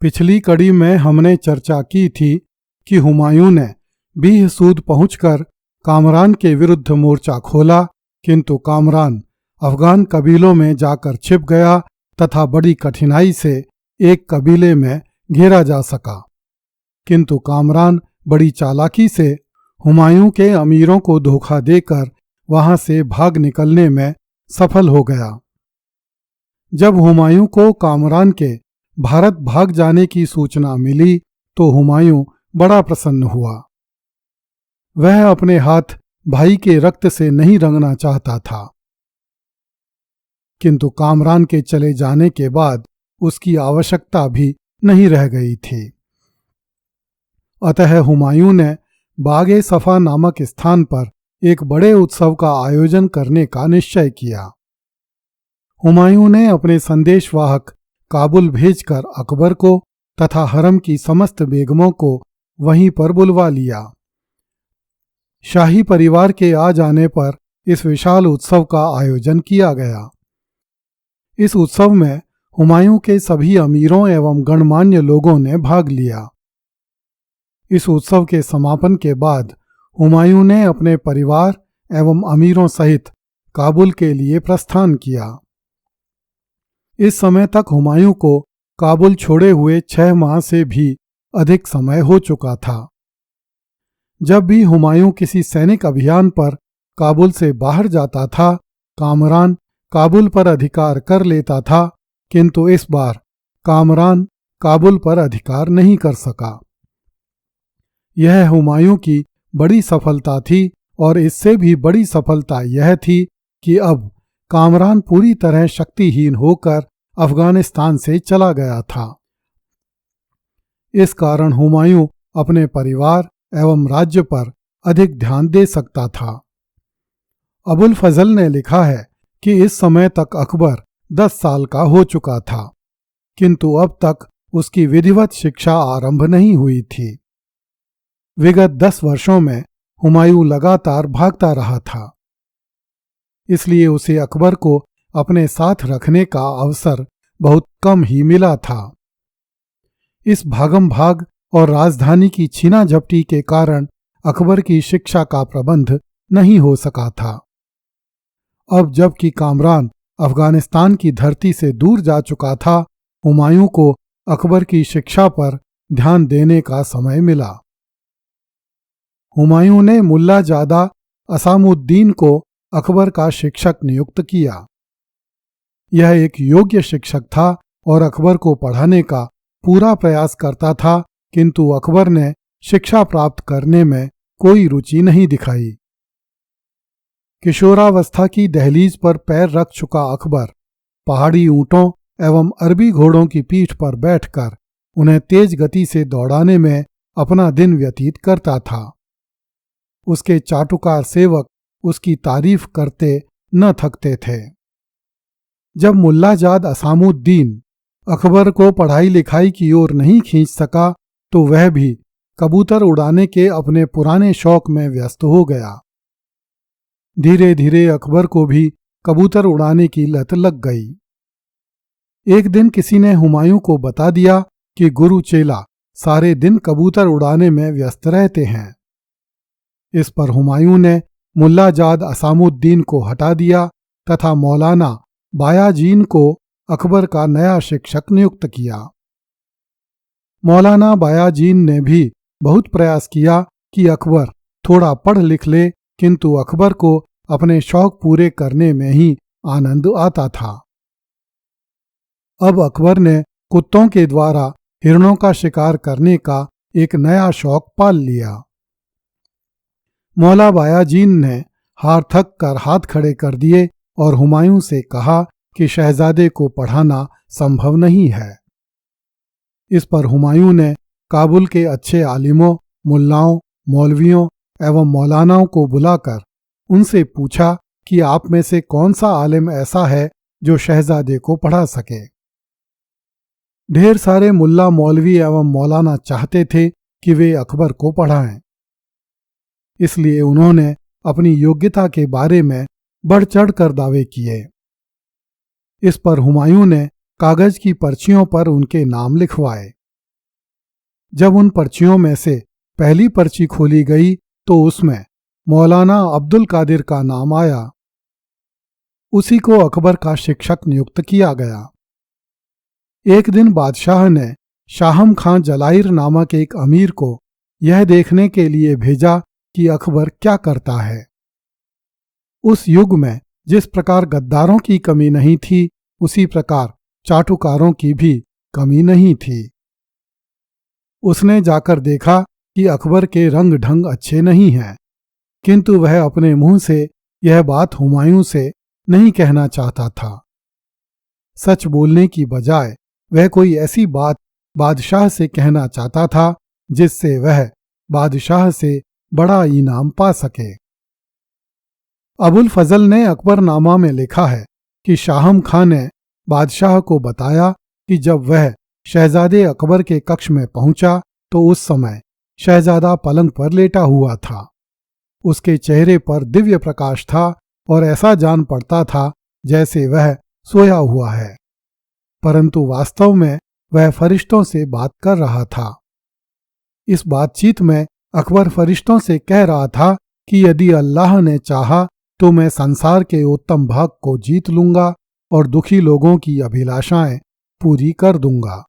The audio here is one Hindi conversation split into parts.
पिछली कड़ी में हमने चर्चा की थी कि हुमायूं ने बीह सूद पहुंचकर कामरान के विरुद्ध मोर्चा खोला, किंतु कामरान अफगान कबीलों में जाकर छिप गया तथा बड़ी कठिनाई से एक कबीले में घेरा जा सका। किंतु कामरान बड़ी चालाकी से हुमायूं के अमीरों को धोखा देकर वहां से भाग निकलने में सफल हो गया। जब हुमायूं को कामरान के भारत भाग जाने की सूचना मिली तो हुमायूं बड़ा प्रसन्न हुआ। वह अपने हाथ भाई के रक्त से नहीं रंगना चाहता था, किंतु कामरान के चले जाने के बाद उसकी आवश्यकता भी नहीं रह गई थी। अतः हुमायूं ने बागे सफा नामक स्थान पर एक बड़े उत्सव का आयोजन करने का निश्चय किया। हुमायूं ने अपने संदेशवाहक काबुल भेजकर अकबर को तथा हरम की समस्त बेगमों को वहीं पर बुलवा लिया। शाही परिवार के आ जाने पर इस विशाल उत्सव का आयोजन किया गया। इस उत्सव में हुमायूं के सभी अमीरों एवं गणमान्य लोगों ने भाग लिया। इस उत्सव के समापन के बाद हुमायूं ने अपने परिवार एवं अमीरों सहित काबुल के लिए प्रस्थान किया। इस समय तक हुमायूं को काबुल छोड़े हुए 6 माह से भी अधिक समय हो चुका था। जब भी हुमायूं किसी सैनिक अभियान पर काबुल से बाहर जाता था, कामरान काबुल पर अधिकार कर लेता था, किंतु इस बार कामरान काबुल पर अधिकार नहीं कर सका। यह हुमायूं की बड़ी सफलता थी और इससे भी बड़ी सफलता यह थी कि अब कामरान पूरी तरह शक्तिहीन होकर अफगानिस्तान से चला गया था। इस कारण हुमायूं अपने परिवार एवं राज्य पर अधिक ध्यान दे सकता था। अबुल फजल ने लिखा है कि इस समय तक अकबर 10 साल का हो चुका था, किंतु अब तक उसकी विधिवत शिक्षा आरंभ नहीं हुई थी। विगत 10 वर्षों में हुमायूं लगातार भागता रहा था, इसलिए उसे अकबर को अपने साथ रखने का अवसर बहुत कम ही मिला था। इस भागम भाग और राजधानी की छीना झपटी के कारण अकबर की शिक्षा का प्रबंध नहीं हो सका था। अब जबकि कामरान अफगानिस्तान की धरती से दूर जा चुका था, हुमायूं को अकबर की शिक्षा पर ध्यान देने का समय मिला। हुमायूं ने मुल्ला जादा असामुद्दीन को अकबर का शिक्षक नियुक्त किया। यह एक योग्य शिक्षक था और अकबर को पढ़ाने का पूरा प्रयास करता था, किंतु अकबर ने शिक्षा प्राप्त करने में कोई रुचि नहीं दिखाई। किशोरावस्था की दहलीज पर पैर रख चुका अकबर पहाड़ी ऊंटों एवं अरबी घोड़ों की पीठ पर बैठकर उन्हें तेज गति से दौड़ाने में अपना दिन व्यतीत करता था। उसके चाटुकार सेवक उसकी तारीफ करते न थकते थे। जब मुल्ला जाद असामुद्दीन अकबर को पढ़ाई लिखाई की ओर नहीं खींच सका तो वह भी कबूतर उड़ाने के अपने पुराने शौक में व्यस्त हो गया। धीरे धीरे अकबर को भी कबूतर उड़ाने की लत लग गई। एक दिन किसी ने हुमायूं को बता दिया कि गुरु चेला सारे दिन कबूतर उड़ाने में व्यस्त रहते हैं। इस पर हुमायूं ने मुल्ला जाद असामुद्दीन को हटा दिया तथा मौलाना बायाजीन को अकबर का नया शिक्षक नियुक्त किया। मौलाना बायाजीन ने भी बहुत प्रयास किया कि अकबर थोड़ा पढ़ लिख ले, किंतु अकबर को अपने शौक पूरे करने में ही आनंद आता था। अब अकबर ने कुत्तों के द्वारा हिरणों का शिकार करने का एक नया शौक पाल लिया। मौला बायाजीन ने हार थक कर हाथ खड़े कर दिए और हुमायूं से कहा कि शहजादे को पढ़ाना संभव नहीं है। इस पर हुमायूं ने काबुल के अच्छे आलिमों, मुल्लाओं, मौलवियों एवं मौलानाओं को बुलाकर उनसे पूछा कि आप में से कौन सा आलिम ऐसा है जो शहजादे को पढ़ा सके। ढेर सारे मुल्ला, मौलवी एवं मौलाना चाहते थे कि वे अकबर को पढ़ाएं, इसलिए उन्होंने अपनी योग्यता के बारे में बढ़ चढ़ कर दावे किए। इस पर हुमायूं ने कागज की पर्चियों पर उनके नाम लिखवाए। जब उन पर्चियों में से पहली पर्ची खोली गई तो उसमें मौलाना अब्दुल कादिर का नाम आया। उसी को अकबर का शिक्षक नियुक्त किया गया। एक दिन बादशाह ने शाहम खां जलाइर नामक एक अमीर को यह देखने के लिए भेजा कि अकबर क्या करता है। उस युग में जिस प्रकार गद्दारों की कमी नहीं थी, उसी प्रकार चाटुकारों की भी कमी नहीं थी। उसने जाकर देखा कि अकबर के रंग ढंग अच्छे नहीं हैं, किंतु वह अपने मुंह से यह बात हुमायूं से नहीं कहना चाहता था। सच बोलने की बजाय वह कोई ऐसी बात बादशाह से कहना चाहता था जिससे वह बादशाह से बड़ा इनाम पा सके। अबुल फजल ने अकबरनामा में लिखा है कि शाहम खां ने बादशाह को बताया कि जब वह शहजादे अकबर के कक्ष में पहुंचा तो उस समय शहजादा पलंग पर लेटा हुआ था। उसके चेहरे पर दिव्य प्रकाश था और ऐसा जान पड़ता था जैसे वह सोया हुआ है, परंतु वास्तव में वह फरिश्तों से बात कर रहा था। इस बातचीत में अकबर फरिश्तों से कह रहा था कि यदि अल्लाह ने चाहा तो मैं संसार के उत्तम भाग को जीत लूंगा और दुखी लोगों की अभिलाषाएं पूरी कर दूंगा।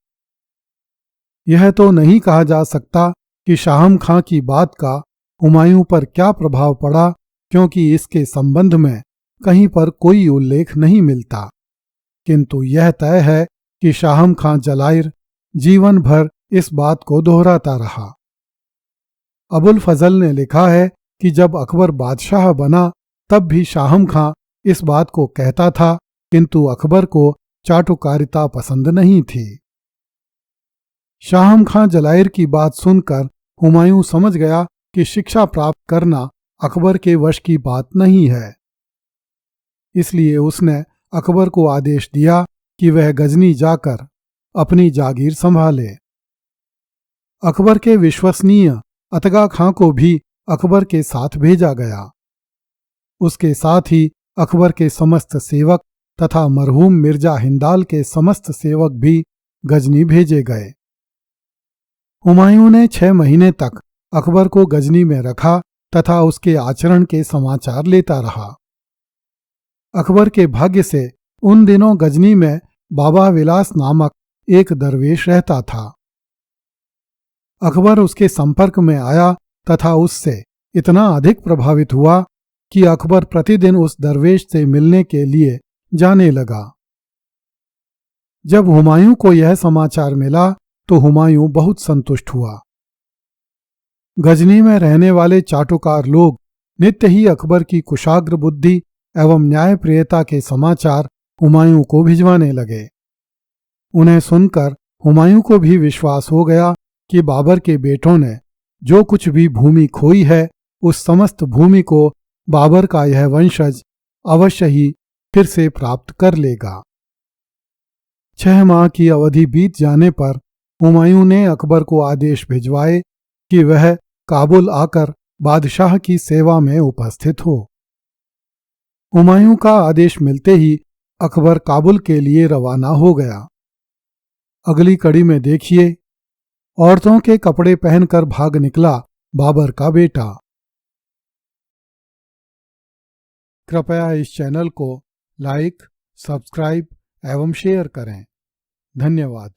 यह तो नहीं कहा जा सकता कि शाहम खां की बात का हुमायूं पर क्या प्रभाव पड़ा, क्योंकि इसके संबंध में कहीं पर कोई उल्लेख नहीं मिलता, किंतु यह तय है कि शाहम खां जलाइर जीवन भर इस बात को दोहराता रहा। अबुल फजल ने लिखा है कि जब अकबर बादशाह बना तब भी शाहम खां इस बात को कहता था, किंतु अकबर को चाटुकारिता पसंद नहीं थी। शाहम खां जलाइर की बात सुनकर हुमायूं समझ गया कि शिक्षा प्राप्त करना अकबर के वश की बात नहीं है। इसलिए उसने अकबर को आदेश दिया कि वह गजनी जाकर अपनी जागीर संभाले। अकबर के विश्वसनीय अतगा खां को भी अकबर के साथ भेजा गया। उसके साथ ही अकबर के समस्त सेवक तथा मरहूम मिर्जा हिंदाल के समस्त सेवक भी गजनी भेजे गए। हुमायूं ने 6 महीने तक अकबर को गजनी में रखा तथा उसके आचरण के समाचार लेता रहा। अकबर के भाग्य से उन दिनों गजनी में बाबा विलास नामक एक दरवेश रहता था। अकबर उसके संपर्क में आया तथा उससे इतना अधिक प्रभावित हुआ कि अकबर प्रतिदिन उस दरवेश से मिलने के लिए जाने लगा। जब हुमायूं को यह समाचार मिला तो हुमायूं बहुत संतुष्ट हुआ। गजनी में रहने वाले चाटुकार लोग नित्य ही अकबर की कुशाग्र बुद्धि एवं न्यायप्रियता के समाचार हुमायूं को भिजवाने लगे। उन्हें सुनकर हुमायूं को भी विश्वास हो गया कि बाबर के बेटों ने जो कुछ भी भूमि खोई है, उस समस्त भूमि को बाबर का यह वंशज अवश्य ही फिर से प्राप्त कर लेगा। 6 माह की अवधि बीत जाने पर हुमायूं ने अकबर को आदेश भिजवाए कि वह काबुल आकर बादशाह की सेवा में उपस्थित हो। हुमायूं का आदेश मिलते ही अकबर काबुल के लिए रवाना हो गया। अगली कड़ी में देखिए, औरतों के कपड़े पहनकर भाग निकला बाबर का बेटा। कृपया इस चैनल को लाइक, सब्सक्राइब एवं शेयर करें। धन्यवाद।